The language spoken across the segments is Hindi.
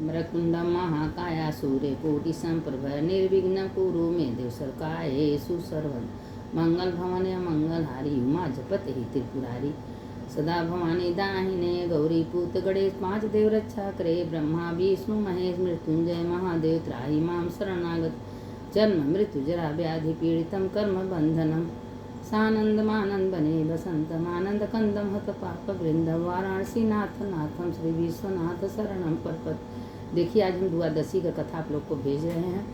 वक्रतुण्डं महाकाय सूर्यकोटिसम्प्रभ निर्विघ्नं कुरु मे देव सर्वकार्येषु सर्वदा मंगलभवने मंगलहारी उमा जपते ही त्रिपुरारी सदा भवानी दाहिने गौरी पूत गणेश पांच देव रक्षा करे ब्रह्मा विष्णु महेश मृत्युंजय महादेव त्राहि मां शरणागत जन्म मृत्यु जरा व्याधि पीड़ितं कर्म बंधनम सानंदमानंद बने बसंतमानंद कंदम हत पाप वृंदम वाराणसी नाथ नाथम श्री विश्वनाथ शरणम परपत। देखिए आज हम द्वादशी का कथा आप लोग को भेज रहे हैं।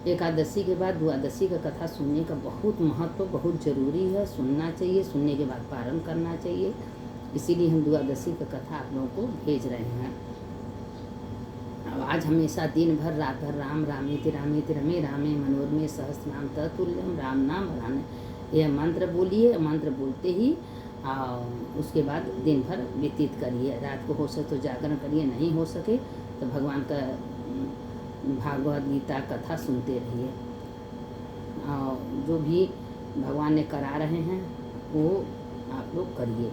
एकादशी के बाद द्वादशी का कथा सुनने का बहुत महत्व बहुत ज़रूरी है, सुनना चाहिए, सुनने के बाद पारण करना चाहिए, इसीलिए हम द्वादशी का कथा आप लोगों को भेज रहे हैं। अब आज हमेशा दिन भर रात भर राम रामेति रमे रामे मनोरमे सहस्रनाम तत्तुल्यम राम नाम भराने यह मंत्र बोलिए। मंत्र बोलते ही उसके बाद दिन भर व्यतीत करिए। रात को हो सके तो जागरण करिए, नहीं हो सके तो भगवान का भागवत गीता कथा सुनते रहिए। जो भी भगवान ने करा रहे हैं वो आप लोग करिए।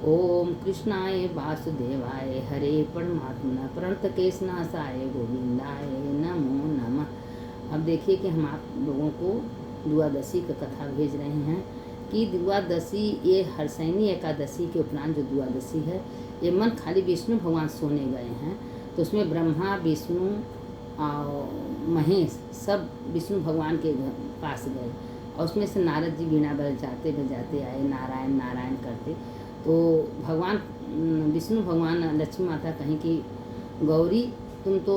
ओम कृष्णाय वासुदेवाय हरे परमात्मा प्रणत केशनाशाय गोविंदाय नमो नमः। अब देखिए कि हम आप लोगों को द्वादशी का कथा भेज रहे हैं कि द्वादशी ये हर्षैनी एकादशी के उपरांत जो द्वादशी है ये मन खाली विष्णु भगवान सोने गए हैं तो उसमें ब्रह्मा विष्णु और महेश सब विष्णु भगवान के पास गए और उसमें से नारद जी बीणा बजाते बजाते आए, नारायण नारायण करते। तो भगवान विष्णु भगवान लक्ष्मी माता कहीं कि गौरी तुम तो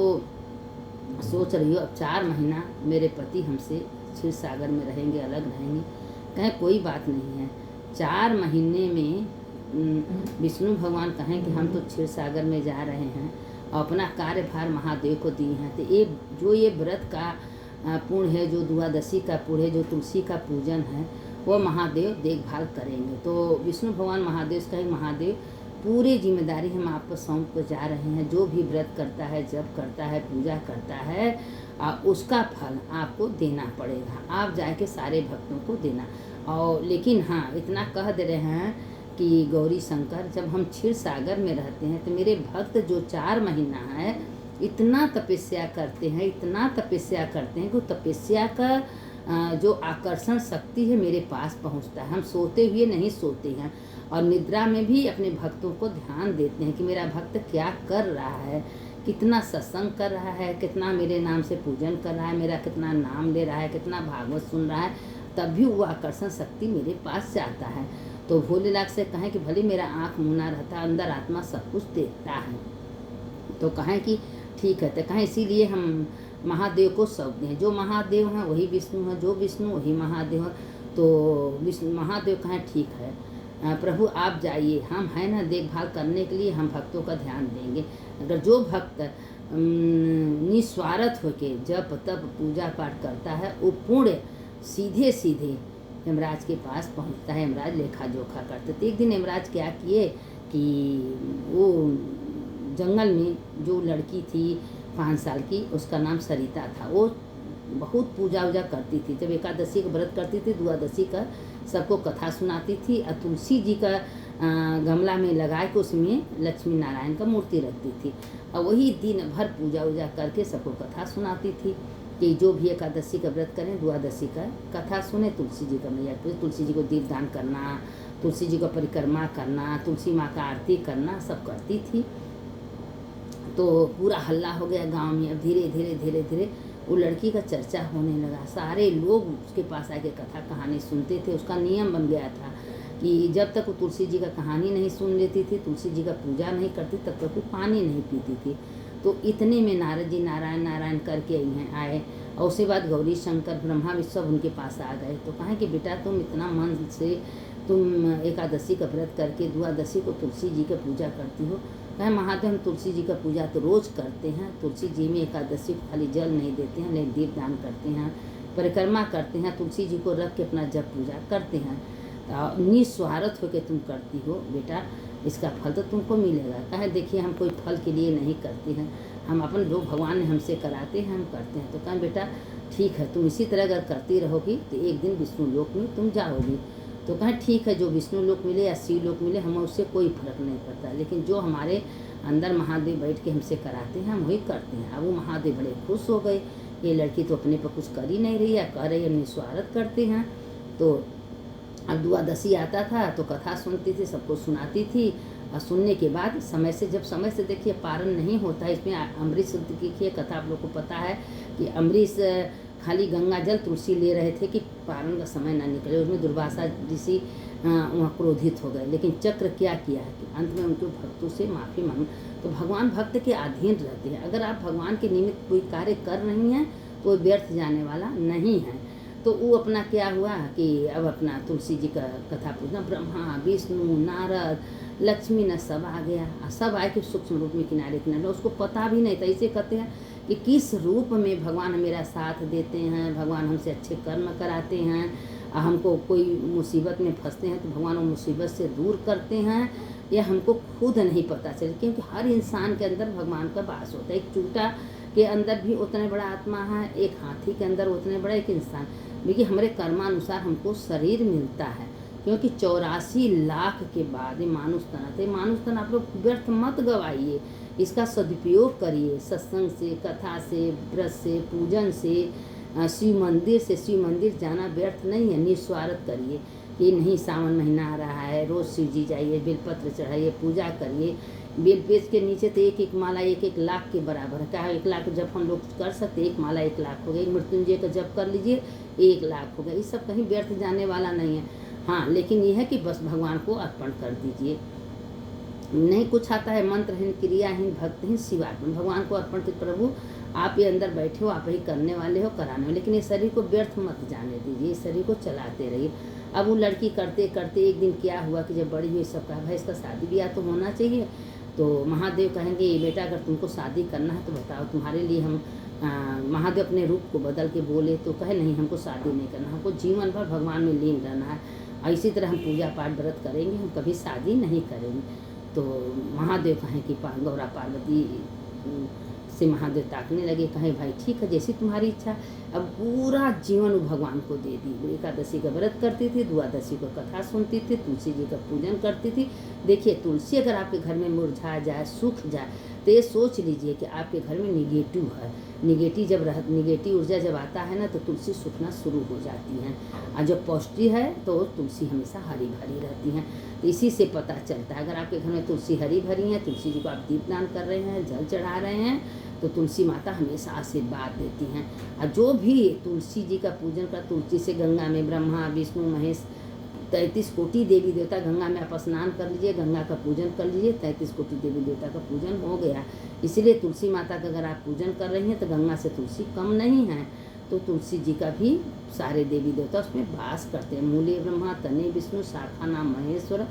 सोच रही हो अब 4 महीना मेरे पति हमसे क्षीर सागर में रहेंगे, अलग रहेंगे। कहें कोई बात नहीं है, 4 महीने में विष्णु भगवान कहें कि हम तो क्षीर सागर में जा रहे हैं और अपना कार्यभार महादेव को दिए हैं। तो ये व्रत का पुण्य है, जो द्वादशी का पुण्य है, जो तुलसी का पूजन है, वो महादेव देखभाल करेंगे। तो विष्णु भगवान महादेव से कहे महादेव पूरी जिम्मेदारी हम आपको सौंप को जा रहे हैं। जो भी व्रत करता है, जप करता है, पूजा करता है उसका फल आपको देना पड़ेगा। आप जाके सारे भक्तों को देना। और लेकिन हाँ इतना कह दे रहे हैं कि गौरी शंकर जब हम क्षीर सागर में रहते हैं तो मेरे भक्त जो 4 महीना है इतना तपस्या करते हैं, इतना तपस्या करते हैं कि तपस्या का जो आकर्षण शक्ति है मेरे पास पहुंचता है। हम सोते हुए नहीं सोते हैं और निद्रा में भी अपने भक्तों को ध्यान देते हैं कि मेरा भक्त क्या कर रहा है, कितना सत्संग कर रहा है, कितना मेरे नाम से पूजन कर रहा है, मेरा कितना नाम ले रहा है, कितना भागवत सुन रहा है, तब भी वो आकर्षण शक्ति मेरे पास जाता है। तो भोलेनाथ से कहें कि भले मेरा आँख मुना रहता, अंदर आत्मा सब कुछ देखता है। तो कहें कि ठीक है, तो कहें इसीलिए हम महादेव को सौंप दें। जो महादेव हैं वही विष्णु हैं, जो विष्णु वही महादेव हैं। तो विष्णु महादेव कहें ठीक है प्रभु आप जाइए, हम हैं ना देखभाल करने के लिए, हम भक्तों का ध्यान देंगे। अगर जो भक्त निस्वार्थ होके जप तप पूजा पाठ करता है वो पुण्य सीधे सीधे यमराज के पास पहुंचता है। यमराज लेखा जोखा करते। तो एक दिन यमराज क्या किए कि वो जंगल में जो लड़की थी 5 साल की, उसका नाम सरिता था, वो बहुत पूजा वूजा करती थी। जब एकादशी का व्रत करती थी, द्वादशी का सबको कथा सुनाती थी और तुलसी जी का गमला में लगा के उसमें लक्ष्मी नारायण का मूर्ति रखती थी और वही दिन भर पूजा वूजा करके सबको कथा सुनाती थी कि जो भी एकादशी का व्रत करें द्वादशी का कथा सुने, तुलसी जी का मैया तुलसी जी को दीपदान करना, तुलसी जी को परिक्रमा करना, तुलसी माँ का आरती करना सब करती थी। तो पूरा हल्ला हो गया गांव में। अब धीरे धीरे धीरे धीरे वो लड़की का चर्चा होने लगा। सारे लोग उसके पास आके कथा कहानी सुनते थे। उसका नियम बन गया था कि जब तक वो तुलसी जी का कहानी नहीं सुन लेती थी, तुलसी जी का पूजा नहीं करती, तब तक वो पानी नहीं पीती थी। तो इतने में नारद जी नारायण नारायण करके आए और उसके बाद गौरी शंकर ब्रह्मा भी सब उनके पास आ गए। तो कहें कि बेटा तुम इतना मन से तुम एकादशी का व्रत करके द्वादशी को तुलसी जी का पूजा करती हो। कहें महादेव हम तुलसी जी का पूजा तो रोज़ करते हैं, तुलसी जी में एकादशी को खाली जल नहीं देते हैं, लेकिन दीप दान करते हैं, परिक्रमा करते हैं, तुलसी जी को रख के अपना जप पूजा करते हैं। तो निस्वार्थ होकर तुम करती हो बेटा, इसका फल तो तुमको मिलेगा। कहें देखिए हम कोई फल के लिए नहीं करते हैं, हम अपन जो भगवान ने हमसे कराते हैं हम करते हैं। तो कहें बेटा ठीक है, तुम इसी तरह अगर करती रहोगी तो एक दिन विष्णु लोक में तुम जाओगी। तो कहें ठीक है, जो विष्णु लोक मिले या शिव लोक मिले हमें उससे कोई फर्क नहीं पड़ता, लेकिन जो हमारे अंदर महादेव बैठ के हमसे कराते हैं, हम वही करते हैं। अब वो महादेव बड़े खुश हो गए, ये लड़की तो अपने पर कुछ कर ही नहीं रही है, कर रही है निस्वार्थ करते हैं। तो अब द्वादशी आता था तो कथा सुनती थी, सबको सुनाती थी, और सुनने के बाद समय से देखिए पारण नहीं होता है। इसमें अमरीश की कथा आप लोग को पता है कि अमरीश खाली गंगा जल तुलसी ले रहे थे कि पारण का समय ना निकले। उसमें दुर्वासा ऋषि वहाँ क्रोधित हो गए, लेकिन चक्र क्या किया है कि अंत में उनके भक्तों से माफ़ी मांग। तो भगवान भक्त के अधीन रहते हैं। अगर आप भगवान के निमित्त कोई कार्य कर रही हैं तो व्यर्थ जाने वाला नहीं है। तो वो अपना क्या हुआ कि अब अपना तुलसी जी का कथा पूछना, ब्रह्मा विष्णु नारद लक्ष्मी न सब आ गया, सब आए कि सूक्ष्म रूप में किनारे किनारे, उसको पता भी नहीं था। इसे कहते हैं कि किस रूप में भगवान मेरा साथ देते हैं, भगवान हमसे अच्छे कर्म कराते हैं, हमको कोई मुसीबत में फंसते हैं तो भगवान वो मुसीबत से दूर करते हैं, यह हमको खुद नहीं पता चले। क्योंकि हर इंसान के अंदर भगवान का वास होता है। एक चूटा के अंदर भी उतने बड़ा आत्मा है, एक हाथी के अंदर उतने बड़ा एक इंसान। देखिए हमारे कर्मानुसार हमको शरीर मिलता है, क्योंकि 84 लाख के बाद ये मानुष तन आते। मानुष तन आप लोग व्यर्थ मत गवाइए, इसका सदुपयोग करिए। सत्संग से, कथा से, व्रत से, पूजन से, शिव मंदिर जाना व्यर्थ नहीं है। निस्वार्थ करिए कि नहीं, सावन महीना आ रहा है, रोज़ शिव जी जाइए, बेलपत्र चढ़ाइए, पूजा करिए। बेल पेज के नीचे तो एक माला 1 लाख के बराबर है। क्या 1 लाख जब हम लोग कर सकते, एक माला 1 लाख हो गई। मृत्युंजय का जप कर लीजिए, 1 लाख हो गया। ये सब कहीं व्यर्थ जाने वाला नहीं है। हाँ, लेकिन यह है कि बस भगवान को अर्पण कर दीजिए। नहीं कुछ आता है, मंत्रहीन, क्रियाहीन, भक्तहीन, शिवार्पण, भगवान को अर्पण कर। प्रभु आप ये अंदर बैठे हो, आप ही करने वाले हो, कराने वाले, लेकिन ये शरीर को व्यर्थ मत जाने दीजिए, इस शरीर को चलाते रहिए। अब वो लड़की करते करते एक दिन क्या हुआ कि जब बड़ी हुई, सब कहा भाई इसका शादी ब्याह तो होना चाहिए। तो महादेव कहेंगे बेटा अगर तुमको शादी करना है तो बताओ, तुम्हारे लिए हम महादेव अपने रूप को बदल के बोले तो कहे नहीं हमको शादी नहीं करना, हमको जीवन भर भगवान में लीन रहना है, और इसी तरह हम पूजा पाठ व्रत करेंगे, हम कभी शादी नहीं करेंगे। तो महादेव कहें कि गौरा पार्वती से महादेव ताकने लगे, कहें भाई ठीक है जैसी तुम्हारी इच्छा। अब पूरा जीवन वो भगवान को दे दी। एकादशी का व्रत करती थी, द्वादशी को कथा सुनती थी, तुलसी जी का पूजन करती थी। देखिए तुलसी अगर आपके घर में मुरझा जाए, सूख जाए, तो ये सोच लीजिए कि आपके घर में निगेटिव है। निगेटिव ऊर्जा जब आता है ना तो तुलसी सूखना शुरू हो जाती है, और जब पौष्टिक है तो तुलसी हमेशा हरी भरी रहती हैं। तो इसी से पता चलता है, अगर आपके घर में तुलसी हरी भरी है, तुलसी जी को आप दीपदान कर रहे हैं, जल चढ़ा रहे हैं, तो तुलसी माता हमेशा आशीर्वाद देती हैं। और जो भी तुलसी जी का पूजन कर, तुलसी से गंगा में ब्रह्मा विष्णु महेश 33 कोटि देवी देवता, गंगा में आप स्नान कर लीजिए, गंगा का पूजन कर लीजिए, 33 कोटि देवी देवता का पूजन हो गया। इसीलिए तुलसी माता का अगर आप पूजन कर रही हैं तो गंगा से तुलसी कम नहीं है। तो तुलसी जी का भी सारे देवी देवता उसमें वास करते हैं। मूले ब्रह्मा, तने विष्णु, शाखा नाम महेश्वर,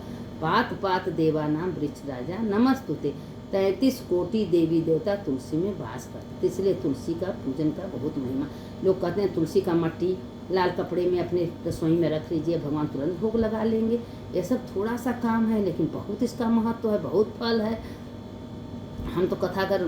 पात पात देवा नाम वृक्ष राजा, नमस्तुते। 33 कोटि देवी देवता तुलसी में वास करते, इसलिए तुलसी का पूजन का बहुत महिमा। लोग कहते हैं तुलसी का मट्टी लाल कपड़े में अपने रसोई में रख लीजिए, भगवान तुरंत भोग लगा लेंगे। ये सब थोड़ा सा काम है, लेकिन बहुत इसका महत्व है, बहुत फल है। हम तो कथा अगर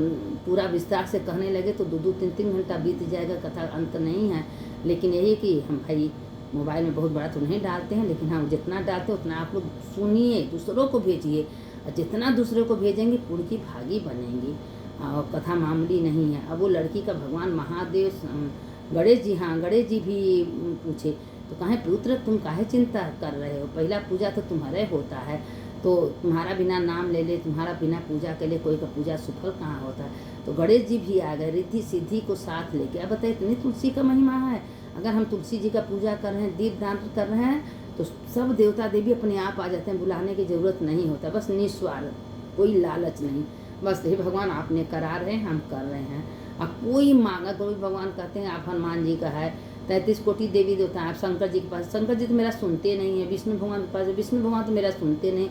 पूरा विस्तार से कहने लगे तो 2-2, 3-3 घंटा बीत जाएगा, कथा अंत नहीं है। लेकिन यही कि हम भाई मोबाइल में बहुत बड़ा तो नहीं डालते हैं, लेकिन हम जितना डालते हैं उतना आप लोग सुनिए, दूसरों को भेजिए, और जितना दूसरों को भेजेंगे पुण्य की भागी बनेंगी। और कथा मामूली नहीं है। अब वो लड़की का भगवान महादेव गणेश जी, हाँ गणेश जी भी पूछे तो कहें पुत्र तुम काहे चिंता कर रहे हो, पहला पूजा तो तुम्हारे होता है, तो तुम्हारा बिना नाम ले ले, तुम्हारा बिना पूजा के लिए कोई का पूजा सफल कहाँ होता है। तो गणेश जी भी आ गए रिद्धि सिद्धि को साथ लेके। अब बताइए इतनी तुलसी का महिमा है। अगर हम तुलसी जी का पूजा कर रहे हैं, दीप दान कर रहे हैं, तो सब देवता देवी अपने आप आ जाते हैं, बुलाने की जरूरत नहीं होता। बस निस्वार्थ, कोई लालच नहीं, बस हे भगवान आपने करा रहे हैं, हम कर रहे हैं। अब कोई मांगा, कोई भगवान कहते हैं आप हनुमान जी का है, 33 कोटि देवी देवता है, आप शंकर जी के पास, शंकर जी तो मेरा सुनते नहीं है, विष्णु भगवान के पास, विष्णु भगवान तो मेरा सुनते नहीं,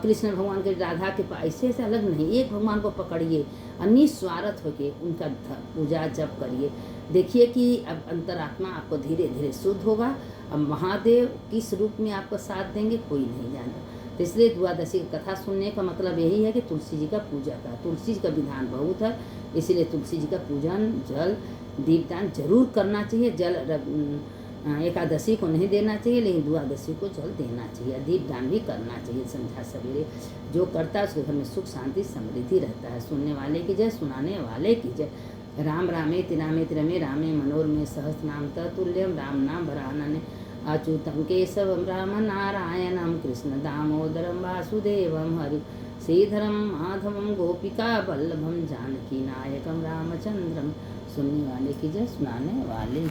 कृष्ण भगवान के, राधा के पास, ऐसे ऐसे अलग नहीं, एक भगवान को पकड़िए और निस्वार्थ होके उनका पूजा जप करिए। देखिए कि अब अंतरात्मा आपको धीरे धीरे शुद्ध होगा। अब महादेव किस रूप में आपको साथ देंगे कोई नहीं जानता। तो इसलिए द्वादशी की कथा सुनने का मतलब यही है कि तुलसी जी का पूजा का, तुलसी जी का विधान बहुत है, इसीलिए तुलसी जी का पूजन, जल, दीपदान जरूर करना चाहिए। जल एकादशी को नहीं देना चाहिए, लेकिन द्वादशी को जल देना चाहिए। दीपदान भी करना चाहिए संध्या सवेरे। जो करता है उसके घर में सुख शांति समृद्धि रहता है। सुनने वाले की जय, सुनाने वाले की जय। राम रामेति रामेति रमे रामे मनोरमे सहस्रनाम तत्तुल्यं राम नाम वरानने अच्युतं केशवं राम नारायणं कृष्ण दामोदरं वासुदेवं हरि श्रीधरं माधवं गोपिका वल्लभं जानकी नायकं रामचंद्रम। सुनने वाले की जय, सुनाने वाले